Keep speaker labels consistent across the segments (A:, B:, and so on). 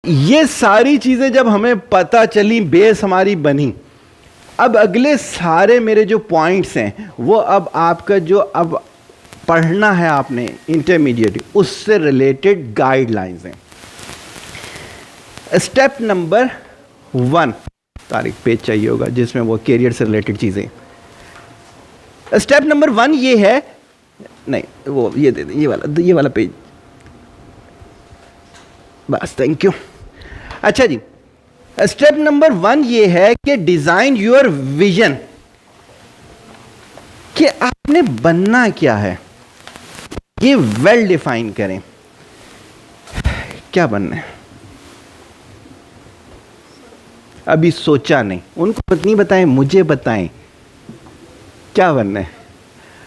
A: ये सारी चीज़ें जब हमें पता चली, बेस हमारी बनी, अब अगले सारे मेरे जो पॉइंट्स हैं वो अब आपका जो अब पढ़ना है आपने इंटरमीडिएट, उससे रिलेटेड गाइडलाइंस हैं। स्टेप नंबर 1, तारीख पेज चाहिए होगा जिसमें वो कैरियर से रिलेटेड चीज़ें। स्टेप नंबर 1 ये है, नहीं वो ये दे दें, ये वाला पेज, बस, थैंक यू। अच्छा जी, स्टेप नंबर 1 ये है कि डिजाइन योर विजन, कि आपने बनना क्या है ये वेल डिफाइन करें। क्या बनना है अभी सोचा नहीं, उनको नहीं बताएं, मुझे बताएं क्या बनना है।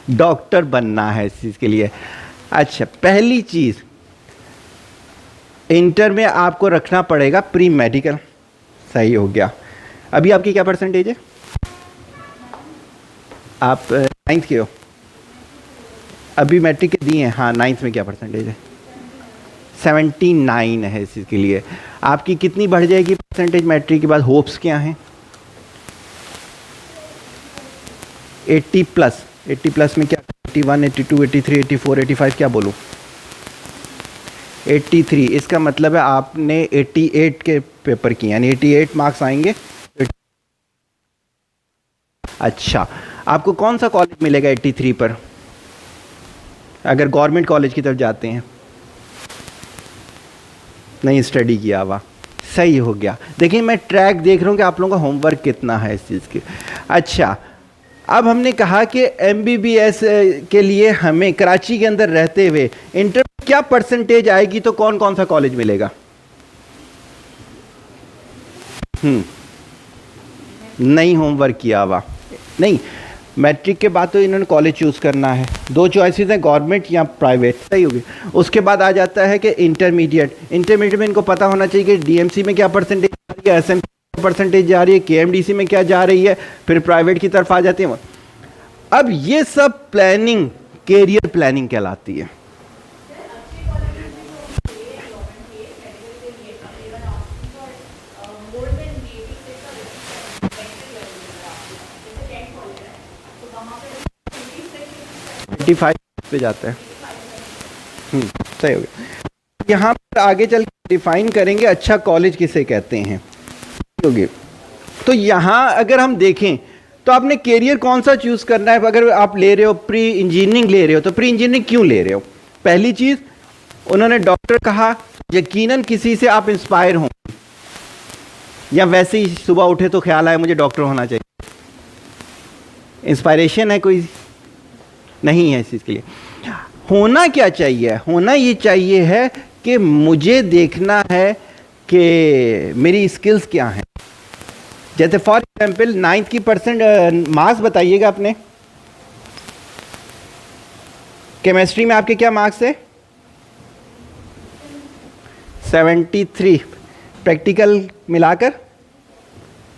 A: डॉक्टर बनना है इस चीज के लिए। अच्छा, पहली चीज इंटर में आपको रखना पड़ेगा प्री मेडिकल। सही हो गया। अभी आपकी क्या परसेंटेज है? आप 9th के हो? अभी मैट्रिक के दिए हैं? हाँ, 9th में क्या परसेंटेज है? 79 है इस चीज़ के लिए। आपकी कितनी बढ़ जाएगी परसेंटेज मैट्रिक के बाद? होप्स क्या हैं? 80 प्लस। 80 प्लस में क्या? 81, 82, 83, 84, 85 क्या बोलूँ? 83। इसका मतलब है आपने 88 के पेपर किए, यानी 88 मार्क्स आएंगे। अच्छा, आपको कौन सा कॉलेज मिलेगा 83 पर अगर गवर्नमेंट कॉलेज की तरफ जाते हैं? नहीं स्टडी किया हुआ। सही हो गया। देखिए मैं ट्रैक देख रहा हूँ कि आप लोगों का होमवर्क कितना है इस चीज़ की। अच्छा, अब हमने कहा कि MBBS के लिए हमें कराची के अंदर रहते हुए इंटर क्या परसेंटेज आएगी तो कौन कौन सा कॉलेज मिलेगा? नहीं होमवर्क किया हुआ। नहीं, मैट्रिक के बाद तो इन्होंने कॉलेज चूज़ करना है। 2 चॉइसेस हैं, गवर्नमेंट या प्राइवेट। सही होगी। उसके बाद आ जाता है कि इंटरमीडिएट। इंटरमीडिएट में इनको पता होना चाहिए कि DMC में क्या परसेंटेज जा रही है, SMC में परसेंटेज जा रही है, KMDC में क्या जा रही है, फिर प्राइवेट की तरफ आ जाते हैं। अब ये सब प्लानिंग कैरियर प्लानिंग कहलाती है। पे जाता है। सही हो गया। यहाँ पर आगे चल के डिफाइन करेंगे अच्छा कॉलेज किसे कहते हैं। तो यहाँ अगर हम देखें तो आपने कैरियर कौन सा चूज करना है। अगर आप ले रहे हो प्री इंजीनियरिंग ले रहे हो तो प्री इंजीनियरिंग क्यों ले रहे हो? पहली चीज उन्होंने डॉक्टर कहा, यकीनन किसी से आप इंस्पायर हो, या वैसे ही सुबह उठे तो ख्याल आया मुझे डॉक्टर होना चाहिए। इंस्पायरेशन है कोई? नहीं है इस चीज़ के लिए। होना क्या चाहिए? होना ये चाहिए है कि मुझे देखना है कि मेरी स्किल्स क्या हैं। जैसे फॉर एग्जाम्पल 9th की मार्क्स बताइएगा अपने। केमिस्ट्री में आपके क्या मार्क्स है? 73। प्रैक्टिकल मिलाकर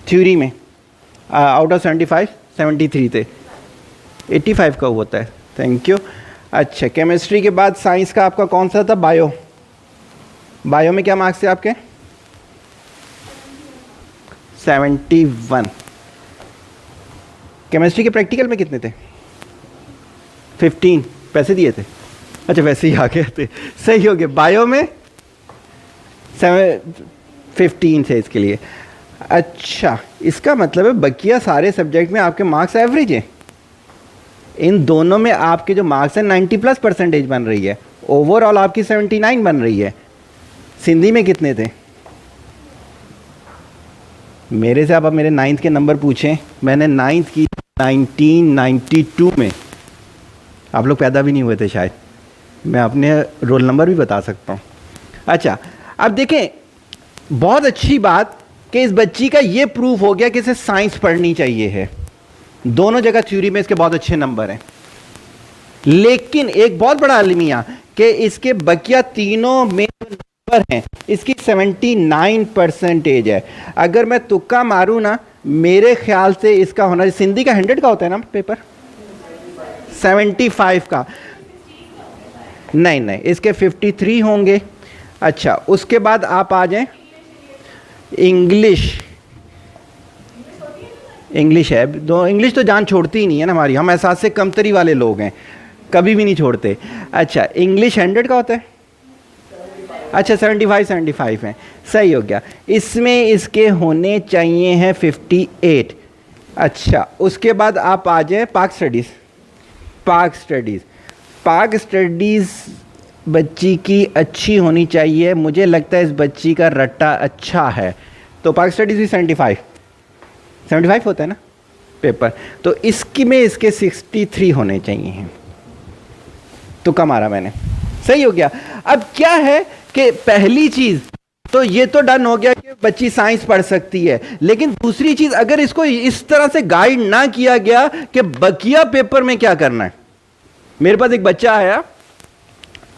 A: थ्योरी में आउट ऑफ 75 73 थे। 85 का होता है। Thank you. अच्छा, केमिस्ट्री के बाद साइंस का आपका कौन सा था? बायो। बायो में क्या मार्क्स थे आपके? 71। केमिस्ट्री के प्रैक्टिकल में कितने थे? 15। पैसे दिए थे? अच्छा, वैसे ही आ गए थे। सही हो गया। बायो में 15 थे इसके लिए। अच्छा, इसका मतलब है बकिया सारे सब्जेक्ट में आपके मार्क्स एवरेज हैं। इन दोनों में आपके जो मार्क्स हैं 90 प्लस परसेंटेज बन रही है। ओवरऑल आपकी 79 बन रही है। सिंधी में कितने थे? मेरे से आप अब मेरे 9th के नंबर पूछें, मैंने 9th की 1992 में, आप लोग पैदा भी नहीं हुए थे शायद, मैं अपने रोल नंबर भी बता सकता हूँ। अच्छा, अब देखें, बहुत अच्छी बात कि इस बच्ची का ये प्रूफ हो गया कि इसे साइंस पढ़नी चाहिए है। दोनों जगह थ्योरी में इसके बहुत अच्छे नंबर हैं, लेकिन एक बहुत बड़ा अलमिया कि इसके बकिया तीनों में नंबर हैं, इसकी 79 परसेंटेज है। अगर मैं तुक्का मारूं ना, मेरे ख्याल से इसका होना, सिंधी का 100 का होता है ना पेपर, 75 का नहीं, इसके 53 होंगे। अच्छा, उसके बाद आप आ जाएं इंग्लिश, इंग्लिश है दो, इंग्लिश तो जान छोड़ती ही नहीं है ना हमारी, हम एहसास से कमतरी वाले लोग हैं, कभी भी नहीं छोड़ते। अच्छा, इंग्लिश 100 का होता है, अच्छा 75 है, सही हो गया। इसमें इसके होने चाहिए हैं 58। अच्छा, उसके बाद आप आ जाए पाक स्टडीज़। पाक स्टडीज़, पाक स्टडीज़ बच्ची की अच्छी होनी चाहिए, मुझे लगता है इस बच्ची का रट्टा अच्छा है, तो पाक स्टडीज़ भी 75 होता है ना पेपर, तो इसकी में इसके 63 होने चाहिए, तो कम आ रहा मैंने, सही हो गया। अब क्या है कि पहली चीज़ तो ये तो डन हो गया कि बच्ची साइंस पढ़ सकती है, लेकिन दूसरी चीज़ अगर इसको इस तरह से गाइड ना किया गया कि बकिया पेपर में क्या करना है। मेरे पास एक बच्चा आया,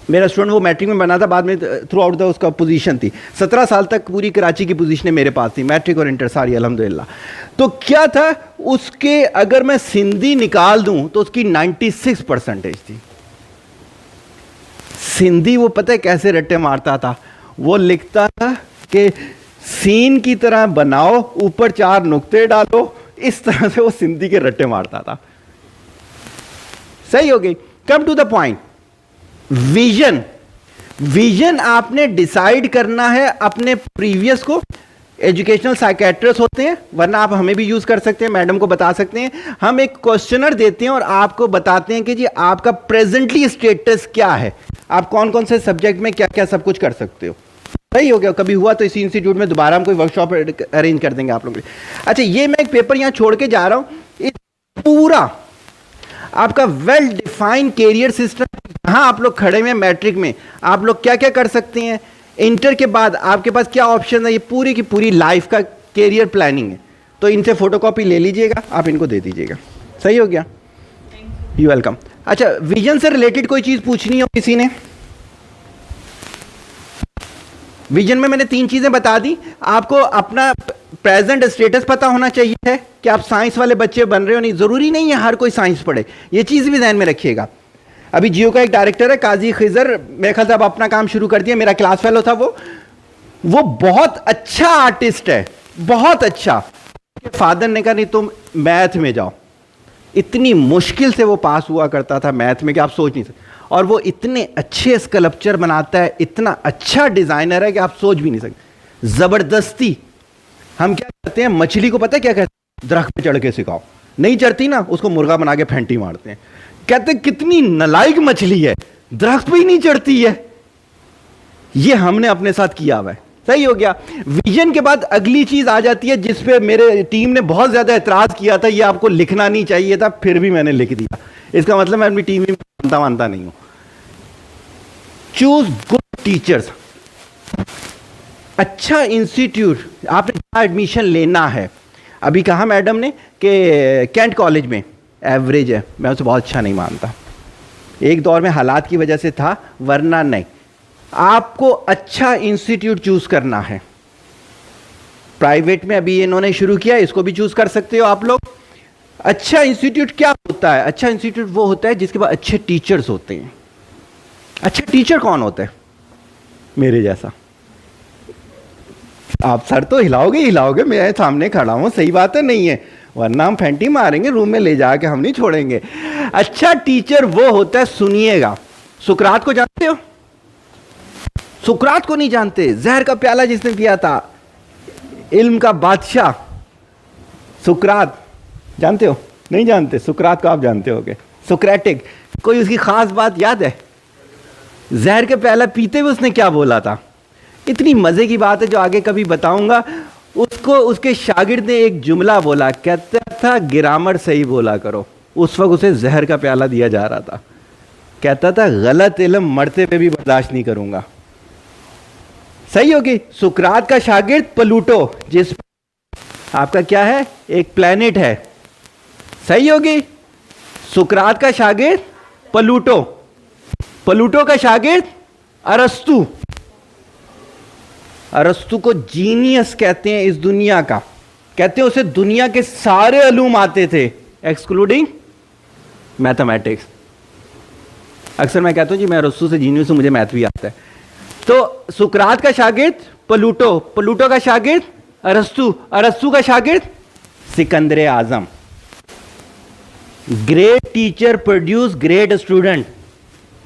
A: मेरा स्टूडेंट, वो मैट्रिक में बना था, बाद में थ्रू आउट द उसका पोजीशन थी, 17 साल तक पूरी कराची की पोजीशनें मेरे पास थी, मैट्रिक और इंटर सारी अल्हम्दुलिल्लाह। तो क्या था उसके, अगर मैं सिंधी निकाल दूं तो उसकी 96% थी। सिंधी वो पता है कैसे रट्टे मारता था, वो लिखता था कि सीन की तरह बनाओ, ऊपर 4 नुक्ते डालो, इस तरह से वो सिंधी के रट्टे मारता था। सही हो गई। Come to the point, vision, vision आपने डिसाइड करना है अपने प्रीवियस को। एजुकेशनल साइकेट्रिस्ट होते हैं, वरना आप हमें भी यूज कर सकते हैं, मैडम को बता सकते हैं। हम एक क्वेश्चनर देते हैं और आपको बताते हैं कि जी आपका प्रेजेंटली स्टेटस क्या है, आप कौन कौन से सब्जेक्ट में क्या क्या सब कुछ कर सकते हो। सही हो गया। कभी हुआ तो इसी इंस्टीट्यूट में दोबारा हम कोई वर्कशॉप अरेंज कर देंगे आप लोगों के लिए। अच्छा, ये मैं एक पेपर यहां छोड़ के जा रहा हूं, पूरा आपका वेल डिफाइंड कैरियर सिस्टम, यहां आप लोग खड़े में मैट्रिक में आप लोग क्या क्या कर सकते हैं, इंटर के बाद आपके पास क्या ऑप्शन है, ये पूरी की पूरी लाइफ का कैरियर प्लानिंग है। तो इनसे फोटोकॉपी ले लीजिएगा, आप इनको दे दीजिएगा। सही हो गया, यू वेलकम। अच्छा, विजन से रिलेटेड कोई चीज पूछनी हो किसी ने? विजन में मैंने 3 चीजें बता दी। आपको अपना प्रेजेंट स्टेटस पता होना चाहिए है कि आप साइंस वाले बच्चे बन रहे हो, नहीं जरूरी नहीं है हर कोई साइंस पढ़े, ये चीज भी ध्यान में रखिएगा। अभी जियो का एक डायरेक्टर है काजी खिजर, मेरे ख्याल से अब अपना काम शुरू कर दिया, मेरा क्लास फेलो था वो बहुत अच्छा आर्टिस्ट है, बहुत अच्छा। फादर ने कहा नहीं तुम मैथ में जाओ, इतनी मुश्किल से वो पास हुआ करता था मैथ में कि आप सोच नहीं सकते, और वो इतने अच्छे स्कल्पचर बनाता है, इतना अच्छा डिजाइनर है कि आप सोच भी नहीं सकते। जबरदस्ती हम क्या करते हैं, मछली को पता है क्या कहते हैं, दरख्त पे चढ़ के सिखाओ, नहीं चढ़ती ना उसको मुर्गा बना के फेंटी मारते हैं। कहते हैं कितनी नालायक मछली है, दरख्त पे ही नहीं चढ़ती है। ये हमने अपने साथ किया हुआ है। सही हो गया। विजन के बाद अगली चीज आ जाती है जिसपे मेरे टीम ने बहुत ज्यादा एतराज किया था, ये आपको लिखना नहीं चाहिए था, फिर भी मैंने लिख दिया। इसका मतलब मैं अपनी टीम में मानता नहीं हूं। चूज गुड टीचर्स, अच्छा इंस्टीट्यूट, आपने एडमिशन लेना है। अभी कहा मैडम ने कि कैंट कॉलेज में एवरेज है, मैं उसे बहुत अच्छा नहीं मानता, एक दौर में हालात की वजह से था, वरना नहीं। आपको अच्छा इंस्टीट्यूट चूज करना है। प्राइवेट में अभी इन्होंने शुरू किया, इसको भी चूज कर सकते हो आप लोग। अच्छा इंस्टीट्यूट क्या होता है? अच्छा इंस्टीट्यूट वो होता है जिसके पास अच्छे टीचर्स होते हैं। अच्छा टीचर कौन होता है? मेरे जैसा। आप सर तो हिलाओगे हिलाओगे, मैं सामने खड़ा हूं, सही बात है नहीं है, वरना हम फैंटी मारेंगे, रूम में ले जाके हम नहीं छोड़ेंगे। अच्छा टीचर वो होता है, सुनिएगा, सुकरात को जानते हो? सुकरात को नहीं जानते? जहर का प्याला जिसने पिया था, इल्म का बादशाह सुकरात, जानते हो? नहीं जानते? सुकरात को आप जानते होगे, सुक्रेटिक। कोई उसकी खास बात याद है? जहर के प्याला पीते हुए उसने क्या बोला था? इतनी मजे की बात है जो आगे कभी बताऊंगा। उसको उसके शागिर्द ने एक जुमला बोला, कहता था ग्रामर सही बोला करो। उस वक्त उसे जहर का प्याला दिया जा रहा था, कहता था गलत इल्म मरते हुए भी बर्दाश्त नहीं करूंगा। सही होगी। सुकरात का शागिर्द प्लूटो, जिस आपका क्या है, एक प्लेनेट है। सही होगी। सुकरात का शागिर्द प्लूटो, प्लूटो का शागिर्द अरस्तु। अरस्तु को जीनियस कहते हैं इस दुनिया का, कहते हैं उसे दुनिया के सारे अलूम आते थे एक्सक्लूडिंग मैथमेटिक्स। अक्सर मैं कहता हूं जी मैं अरस्तु से जीनियस हूं, मुझे मैथ भी आता है। तो सुकरात का शागिर्द प्लूटो, प्लूटो का शागिर्द अरस्तु, अरस्तु का शागिर्द सिकंदर आजम। Great teacher produce great student.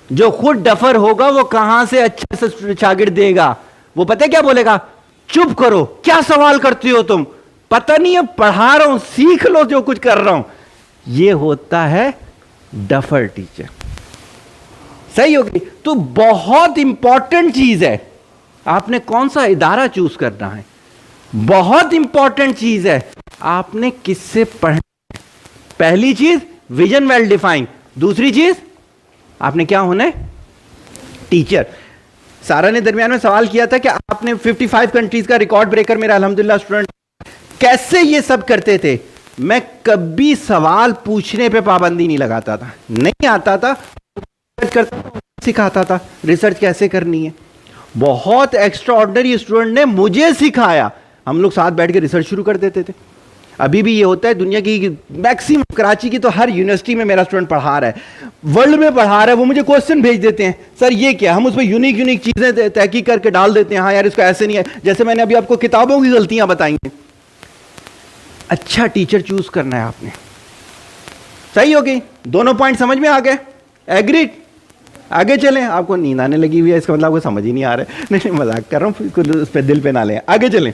A: जो खुद डफर होगा वो कहां से अच्छे से शागिर्द देगा? वो पता है क्या बोलेगा? चुप करो, क्या सवाल करती हो तुम, पता नहीं है पढ़ा रहा हूं, सीख लो जो कुछ कर रहा हूं। ये होता है डफर टीचर। सही होगी? तो बहुत इंपॉर्टेंट चीज है आपने कौन सा इदारा चूज करना है। बहुत इंपॉर्टेंट चीज है आपने किससे पढ़ना है। पहली चीज विजन वेल डिफाइंड, दूसरी चीज आपने क्या होना है? टीचर। सारा ने दरमियान में सवाल किया था कि आपने 55 कंट्रीज का रिकॉर्ड ब्रेकर मेरा अल्हम्दुलिल्लाह स्टूडेंट, कैसे ये सब करते थे? मैं कभी सवाल पूछने पे पाबंदी नहीं लगाता था, नहीं आता था सिखाता था रिसर्च कैसे करनी है। बहुत एक्स्ट्रा ऑर्डिनरी स्टूडेंट ने मुझे सिखाया, हम लोग साथ बैठ के रिसर्च शुरू कर देते थे। अभी भी ये होता है, दुनिया की मैक्सिमम, कराची की तो हर यूनिवर्सिटी में मेरा स्टूडेंट पढ़ा रहा है, वर्ल्ड में पढ़ा रहा है, वो मुझे क्वेश्चन भेज देते हैं, सर ये क्या, हम उस पर यूनिक चीजें तहकीक करके डाल देते हैं, हाँ यार इसको ऐसे नहीं है, जैसे मैंने अभी आपको किताबों की गलतियां बताई हैं। अच्छा टीचर चूज करना है आपने। सही हो गई? दोनों पॉइंट समझ में आ गए? एग्रीड? आगे चलें? आपको नींद आने लगी हुई है, इसका मतलब आपको समझ ही नहीं आ रहा है। नहीं मजाक कर रहा हूं, उस पर दिल पे ना लें, आगे चलें।